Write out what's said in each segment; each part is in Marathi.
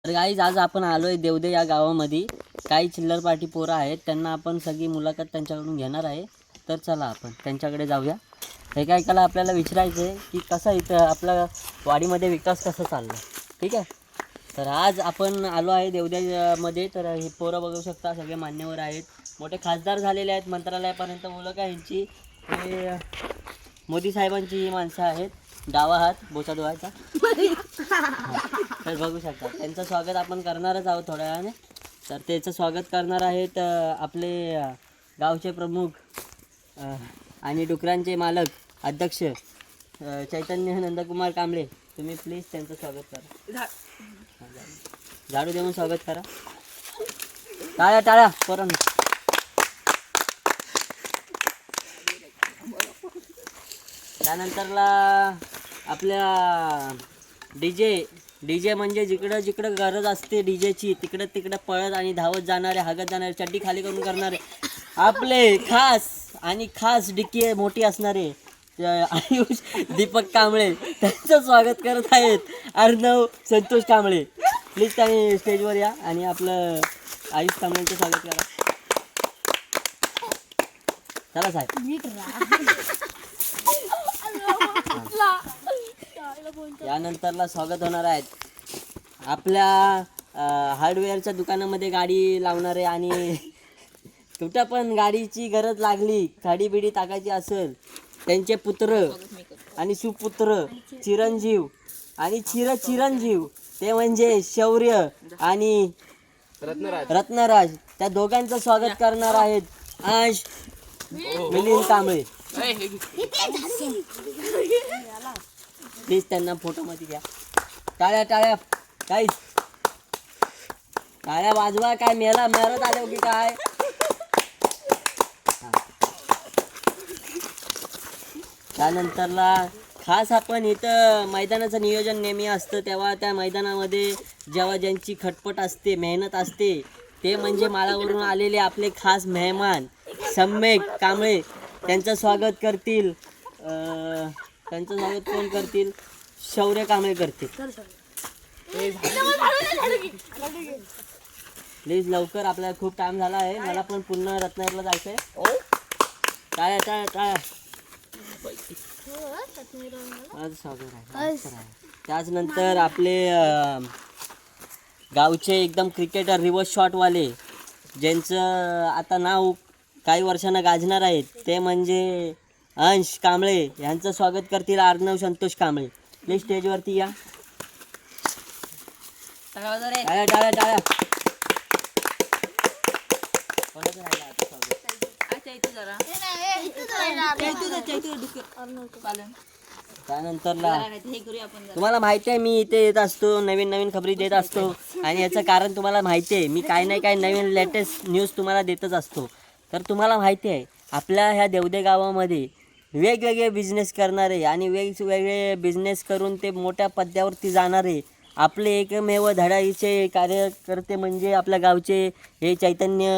तर गाईज आज आपण आलोय देवदे या गावामध्ये. काही चिल्लर पार्टी पोरं आहेत, त्यांना आपण सगळी मुलाखत त्यांच्याकडून घेणार आहे. तर चला आपण त्यांच्याकडे जाऊया. एकाएकाला आपल्याला विचारायचं आहे की कसा इथं आपल्या वाडीमध्ये विकास कसा चालला. ठीक आहे. तर आज आपण आलो आहे देवद्यामध्ये. तर हे पोरं बघू शकता, सगळे मान्यवर आहेत, मोठे खासदार झालेले आहेत, मंत्रालयापर्यंत मुलं यांची. हे मोदी साहेबांची ही माणसं आहेत. डावा हात बोचा धुवायचा. तर बघू शकता त्यांचं स्वागत आपण करणारच आहोत थोड्या वेळाने. तर त्याचं स्वागत करणार आहेत आपले गावचे प्रमुख आणि डुकरांचे मालक अध्यक्ष चैतन्य नंदकुमार कांबळे. तुम्ही प्लीज त्यांचं स्वागत करा. झाडू देऊन स्वागत करा. टाळ्या टाळ्या पोरांनो. त्यानंतरला आपल्या डीजे म्हणजे जिकडं जिकडं गरज असते डीजेची तिकडं तिकडं पळत आणि धावत जाणारे, हागत जाणारे, चड्डी खाली करून करणारे आपले खास डिक्की मोठी असणारे आयुष दीपक कांबळे त्यांचं स्वागत करत आहेत अर्णव संतोष कांबळे. प्लीज त्यांनी स्टेजवर या आणि आपलं आयुष कांबळेंचं स्वागत करा. चला साहेब. यानंतरला स्वागत होणार आहेत आपल्या हार्डवेअरच्या दुकानामध्ये गाडी लावणारे आणि कुठं पण गाडीची गरज लागली, गाडी बिडी टाकायची असेल, त्यांचे पुत्र आणि सुपुत्र चिरंजीव आणि चिरंजीव ते म्हणजे शौर्य आणि रत्नराज. त्या दोघांचं स्वागत करणार आहेत आज मिलिंद कांबळे. प्लीज त्यांना फोटोमध्ये घ्या. टाळ्या टाळ्या काहीच टाळ्या वाजवा. काय मेरत आले की काय. त्यानंतरला खास आपण इथं मैदानाचं नियोजन नेहमी असतं, तेव्हा त्या मैदानामध्ये जेव्हा ज्यांची खटपट असते, मेहनत असते, ते म्हणजे माळावरून आलेले आपले खास मेहमान सम्यक कांबळे. त्यांचं स्वागत करतील त्यांचं स्वागत कोण करतील? शौर्य कांबळे करतील. प्लीज लवकर, आपल्याला खूप टाइम झाला आहे. मला पण पुन्हा रत्नागिरीला जायचं आहे. टाळ्या टाळ्या टाळ्या. त्याचनंतर आपले गावचे एकदम क्रिकेटर रिव्हर्स शॉटवाले ज्यांचं आता नाव काही वर्षांना गाजणार आहेत, ते म्हणजे अंश कांबळे. यांचं स्वागत करतील अर्णव संतोष कांबळे. प्लीज स्टेजवरती या. टाळ्या टाळ्या टाळ्या. त्यानंतरला तुम्हाला माहिती आहे मी इथे येत असतो, नवीन नवीन खबरी देत असतो आणि याचं कारण तुम्हाला माहिती आहे. मी काही नाही काही नवीन लेटेस्ट न्यूज तुम्हाला देतच असतो. तर तुम्हाला माहिती आहे आपल्या ह्या देवदे गावामध्ये वेगवेगळे बिझनेस करणारे आणि वेगवेगळे बिझनेस करून ते मोठ्या पद्यावरती जाणारे आपले एकमेव धडाईचे कार्यकर्ते म्हणजे आपल्या गावचे हे चैतन्य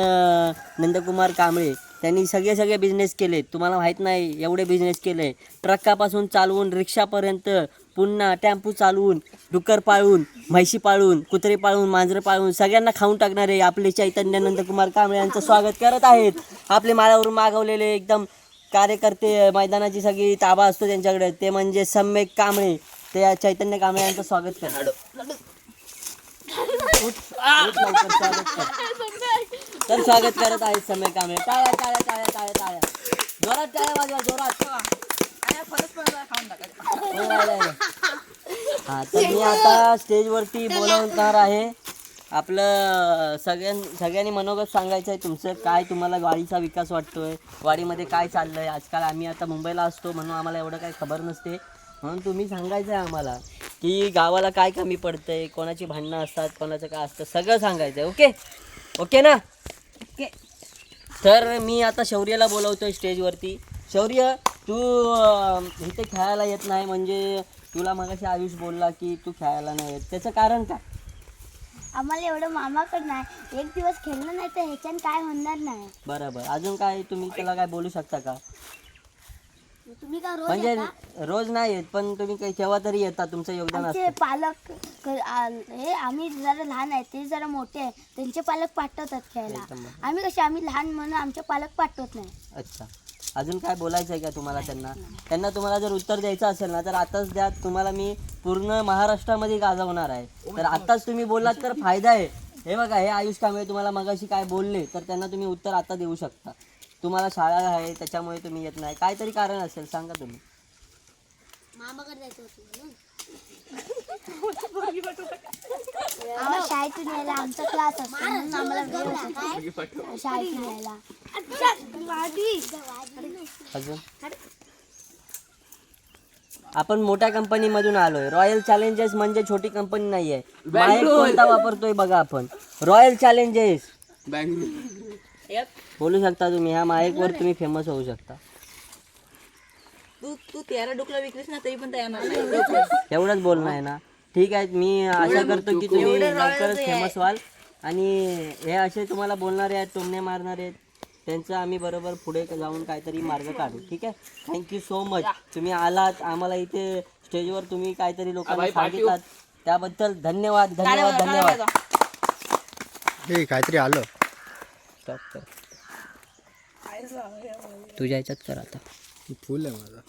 नंदकुमार कांबळे. त्यांनी सगळे बिझनेस केले. तुम्हाला माहीत नाही एवढे बिझनेस केले. ट्रकापासून चालवून रिक्षापर्यंत, पुन्हा टेम्पो चालवून, डुक्कर पाळून, म्हैशी पाळून, कुत्रे पाळून, मांजरं पाळून सगळ्यांना खाऊन टाकणारे आपले चैतन्य नंदकुमार कांबळे यांचं स्वागत करत आहेत. आपले माळावरून मागवलेले एकदम कार्यकर्ते, मैदानाची सगळी ताबा असतो त्यांच्याकडे, ते म्हणजे सम्यक कांबळे. ते चैतन्य कांबळे यांचं स्वागत करतात. तर स्वागत करत आहेत सम्यक कांबळे. टाळ्या टाळ्या टाळ्या टाळ्या टाळ्या. जोरात टाळ्या वाजवा, जोरात. हा, तर मी आता स्टेजवरती बोलवणार आहे. आपलं सगळ्यांनी मनोगत सांगायचं आहे तुमचं. काय तुम्हाला वाडीचा विकास वाटतोय, वाडीमध्ये काय चाललंय आजकाल. आम्ही आता मुंबईला असतो म्हणून आम्हाला एवढं काही खबर नसते, म्हणून तुम्ही सांगायचं आहे आम्हाला की गावाला काय कमी पडतंय, कोणाची भांडणं असतात, कोणाचं काय असतं, सगळं सांगायचं आहे. ओके ना. ओके. तर मी आता शौर्याला बोलवतोय स्टेजवरती. शौर्य, तू इथे खेळायला येत नाही म्हणजे तुला मगाशी आयुष बोलला की तू खेळायला नाही येत, त्याचं कारण काय? आम्हाला एवढं मामाकडं नाही, एक दिवस खेळलं नाही तर ह्याच्यानं काय होणार नाही. बरोबर. अजून काय तुम्ही त्याला काय बोलू शकता का? तुम्ही का रोज म्हणजे येता? रोज नाही येत पण तुम्ही काही केव्हा तरी येता, तुमचं योगदान आमचे असतं. पालक हे आम्ही जरा लहान आहे ते जरा मोठे आहे त्यांचे पालक पाठवतात खेळायला. एकदम बरोबर. आम्ही कसे आम्ही लहान म्हणून आमचे पालक पाठवत नाही. अच्छा, अजून काय बोलायचं आहे का तुम्हाला त्यांना तुम्हाला जर उत्तर द्यायचं असेल ना तर आताच द्या. तुम्हाला मी पूर्ण महाराष्ट्रामध्ये गाजवणार आहे. तर आताच तुम्ही बोललात तर फायदा आहे. हे बघा, हे आयुष कांबळे तुम्हाला मगाशी काय बोलले तर त्यांना तुम्ही उत्तर आता देऊ शकता. तुम्हाला शाळा आहे त्याच्यामुळे तुम्ही येत नाही, काहीतरी कारण असेल, सांगा तुम्ही. मामाकडे जायचं होतं म्हणून. आम्हाला शाळेतून यायला आमचा क्लास असतो म्हणून आम्हाला वेळ होतो शाळेतून यायला. अजून आपण मोठ्या कंपनीमधून आलोय. रॉयल चॅलेंजेस म्हणजे छोटी कंपनी नाहीये. माईक कोणता वापरतोय बघा आपण, रॉयल चॅलेंजेस बोलू शकता तुम्ही. ह्या माईकवर तुम्ही फेमस होऊ शकता. तू तेरा डुकला विकलीस ना तरी पण तयार नाही. एवढंच बोलणं आहे ना. ठीक आहे, मी आशा करतो की तुम्ही लवकरच फेमस व्हाल आणि हे असे तुम्हाला बोलणारे आहेत, टोमणे मारणारे आहेत, त्यांचं आम्ही बरोबर पुढे जाऊन काहीतरी मार्ग काढू. ठीक आहे, थँक्यू सो मच. तुम्ही आलात आम्हाला इथे स्टेजवर, तुम्ही काहीतरी लोकांना सांगितलात त्याबद्दल धन्यवाद धन्यवाद धन्यवाद. हे काहीतरी आलं. स्टॉप कर, तुझ्या ह्याच्यात कर आता. फुल आहे माझा.